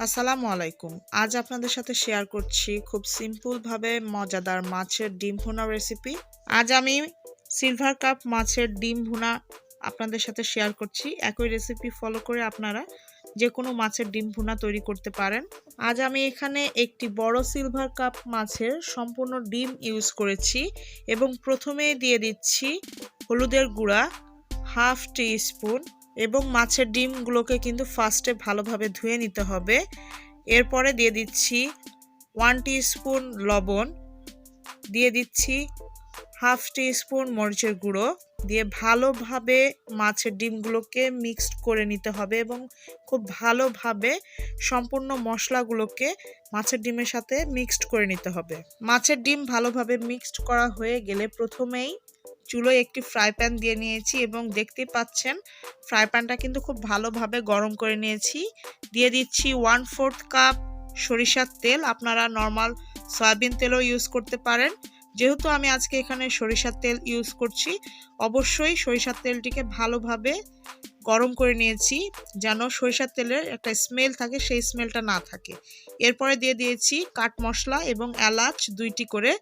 আসসালামু আলাইকুম। আজ আপনাদের সাথে শেয়ার করছি খুব সিম্পল ভাবে মজাদার মাছের ডিম ভুনা রেসিপি। আজ আমি সিলভার কাপ মাছের ডিম ভুনা আপনাদের সাথে শেয়ার করছি। একই রেসিপি ফলো করে আপনারা যে কোনো মাছের ডিম ভুনা তৈরি করতে পারেন। আজ আমি এখানে একটি বড় সিলভার কাপ মাছের সম্পূর্ণ ডিম ইউজ করেছি এবং প্রথমে দিয়ে দিচ্ছি হলুদের গুঁড়া হাফ টি স্পুন এবং মাছের ডিমগুলোকে কিন্তু ফার্স্টে ভালোভাবে ধুয়ে নিতে হবে। এরপরে দিয়ে দিচ্ছি 1 টিস্পুন লবণ, দিয়ে দিচ্ছি হাফ টি স্পুন মরিচের গুঁড়ো, দিয়ে ভালোভাবে মাছের ডিমগুলোকে মিক্সড করে নিতে হবে এবং খুব ভালোভাবে সম্পূর্ণ মশলাগুলোকে মাছের ডিমের সাথে মিক্সড করে নিতে হবে। মাছের ডিম ভালোভাবে মিক্সড করা হয়ে গেলে প্রথমেই চুলোয় একটি ফ্রাই প্যান দিয়ে নিয়েছি এবং দেখতেই পাচ্ছেন ফ্রাই প্যানটা কিন্তু খুব ভালোভাবে গরম করে নিয়েছি। দিয়ে দিচ্ছি 1/4 কাপ সরিষার তেল। আপনারা নর্মাল সয়াবিন তেলও ইউজ করতে পারেন। যেহেতু আমি আজকে এখানে সরিষার তেল ইউজ করছি, অবশ্যই সরিষার তেলটিকে ভালোভাবে গরম করে নিয়েছি যেন সরিষার তেলের একটা স্মেল থাকে, সেই স্মেলটা না থাকে। এরপরে দিয়ে দিয়েছি কাট মশলা এবং এলাচ 2টি করে,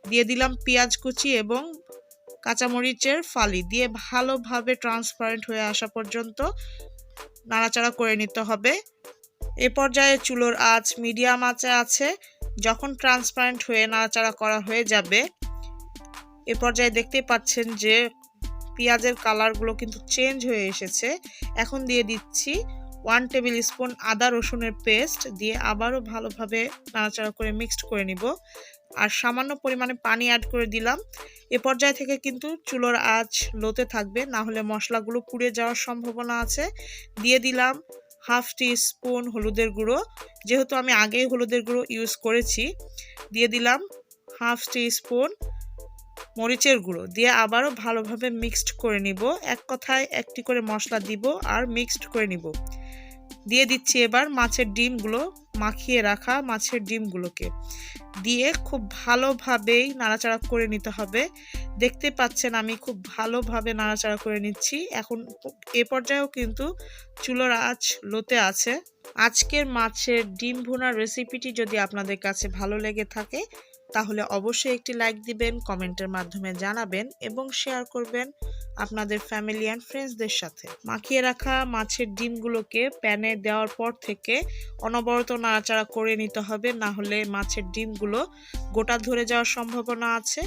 দিয়ে দিলাম পেঁয়াজ কুচি এবং কাঁচামরিচের ফালি, দিয়ে ভালোভাবে ট্রান্সপারেন্ট হয়ে আসা পর্যন্ত নাড়াচাড়া করে নিতে হবে। এ পর্যায়ে চুলোর আঁচ মিডিয়াম আঁচে আছে। যখন ট্রান্সপারেন্ট হয়ে নাড়াচাড়া করা হয়ে যাবে, এ পর্যায়ে দেখতেই পাচ্ছেন যে পেঁয়াজের কালারগুলো কিন্তু চেঞ্জ হয়ে এসেছে। এখন দিয়ে দিচ্ছি 1 টেবিল স্পুন আদা রসুনের পেস্ট, দিয়ে আবারও ভালোভাবে নাড়াচাড়া করে মিক্সড করে নিব। আর সামান্য পরিমাণে পানি অ্যাড করে দিলাম। এ পর্যায় থেকে কিন্তু চুলোর আঁচ লোতে থাকবে, না হলে মশলাগুলো পুড়ে যাওয়ার সম্ভাবনা আছে। দিয়ে দিলাম হাফ টি স্পুন হলুদের গুঁড়ো, যেহেতু আমি আগেই হলুদের গুঁড়ো ইউজ করেছি। দিয়ে দিলাম হাফ টি স্পুন মরিচের গুঁড়ো, দিয়ে আবারও ভালোভাবে মিক্সড করে নিব। এক কথায় একটি করে মশলা দিব আর মিক্সড করে নিব। দিয়ে দিচ্ছি এবার মাছের ডিমগুলো, মাখিয়ে রাখা মাছের ডিমগুলোকে দিয়ে খুব ভালোভাবেই নাড়াচাড়া করে নিতে হবে। দেখতে পাচ্ছেন আমি খুব ভালোভাবে নাড়াচাড়া করে নিচ্ছি। এখন এ পর্যায়েও কিন্তু চুলোর আঁচ লোতে আছে। আজকের মাছের ডিম ভুনার রেসিপিটি যদি আপনাদের কাছে ভালো লেগে থাকে তাহলে অবশ্যই একটি লাইক দিবেন, কমেন্টের মাধ্যমে জানাবেন এবং শেয়ার করবেন আপনাদের ফ্যামিলি অ্যান্ড ফ্রেন্ডসদের সাথে। মাখিয়ে রাখা মাছের ডিমগুলোকে প্যানে দেওয়ার পর থেকে অনবরত নাড়াচাড়া করে নিতে হবে, না হলে মাছের ডিমগুলো গোটা ধরে যাওয়ার সম্ভাবনা আছে।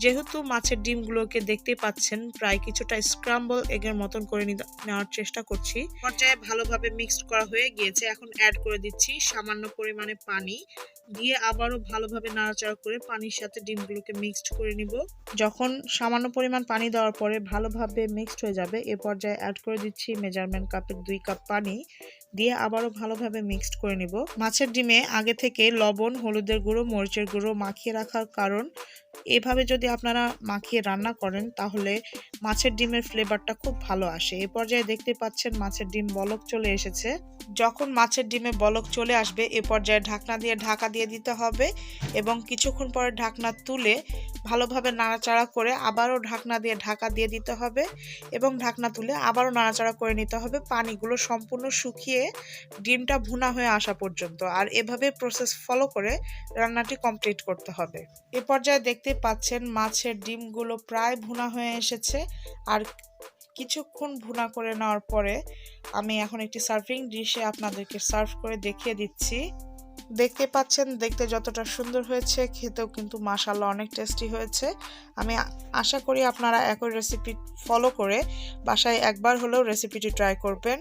যেহেতু মাছের ডিমগুলোকে দেখতে পাচ্ছেন প্রায় কিছুটা স্ক্রাম্বল এগের মতন করে নেওয়ার চেষ্টা করছি। পর্যায়ে ভালোভাবে মিক্সড করা হয়ে গিয়েছে। এখন অ্যাড করে দিচ্ছি সামান্য পরিমাণে পানি, দিয়ে আবারও ভালোভাবে নাড়াচাড়া করে পানির সাথে ডিমগুলোকে মিক্সড করে নিব। যখন সামান্য পরিমাণ পানি দেওয়ার পরে ভালোভাবে মিক্সড হয়ে যাবে, এ পর্যায়ে অ্যাড করে দিচ্ছি মেজারমেন্ট কাপের 2 কাপ পানি, দিয়ে আবারও ভালোভাবে মিক্সড করে নিব। মাছের ডিমে আগে থেকে লবণ, হলুদের গুঁড়ো, মরিচের গুঁড়ো মাখিয়ে রাখার কারণ এভাবে যদি আপনারা মাখিয়ে রান্না করেন তাহলে মাছের ডিমের ফ্লেভারটা খুব ভালো আসে। এ পর্যায়ে দেখতে পাচ্ছেন মাছের ডিম বলক চলে এসেছে। যখন মাছের ডিমে বলক চলে আসবে এ পর্যায়ে ঢাকনা দিয়ে ঢাকা দিয়ে দিতে হবে এবং কিছুক্ষণ পরে ঢাকনা তুলে ভালোভাবে নাড়াচাড়া করে আবারও ঢাকনা দিয়ে ঢাকা দিয়ে দিতে হবে এবং ঢাকনা তুলে আবারও নাড়াচাড়া করে নিতে হবে পানিগুলো সম্পূর্ণ শুকিয়ে ডিমটা ভুনা হয়ে আসা পর্যন্ত। আর এভাবে প্রসেস ফলো করে রান্নাটি কমপ্লিট করতে হবে। এ পর্যায়ে দেখতে পাচ্ছেন মাছের ডিমগুলো প্রায় ভুনা হয়ে এসেছে। আর কিছুক্ষণ ভুনা করে নেওয়ার পরে আমি এখন একটি সার্ভিং ডিশে আপনাদেরকে সার্ভ করে দেখিয়ে দিচ্ছি। দেখতে পাচ্ছেন দেখতে যতটা সুন্দর হয়েছে, খেতেও কিন্তু মাশাআল্লাহ অনেক টেস্টি হয়েছে। আমি আশা করি আপনারা একই রেসিপি ফলো করে বাসায় একবার হলেও রেসিপিটি ট্রাই করবেন।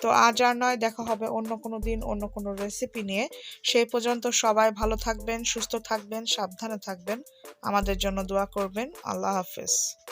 তো আজ আর নয়, দেখা হবে অন্য কোনো দিন অন্য কোনো রেসিপি নিয়ে। সেই পর্যন্ত সবাই ভালো থাকবেন, সুস্থ থাকবেন, সাবধানে থাকবেন, আমাদের জন্য দোয়া করবেন। আল্লাহ হাফেজ।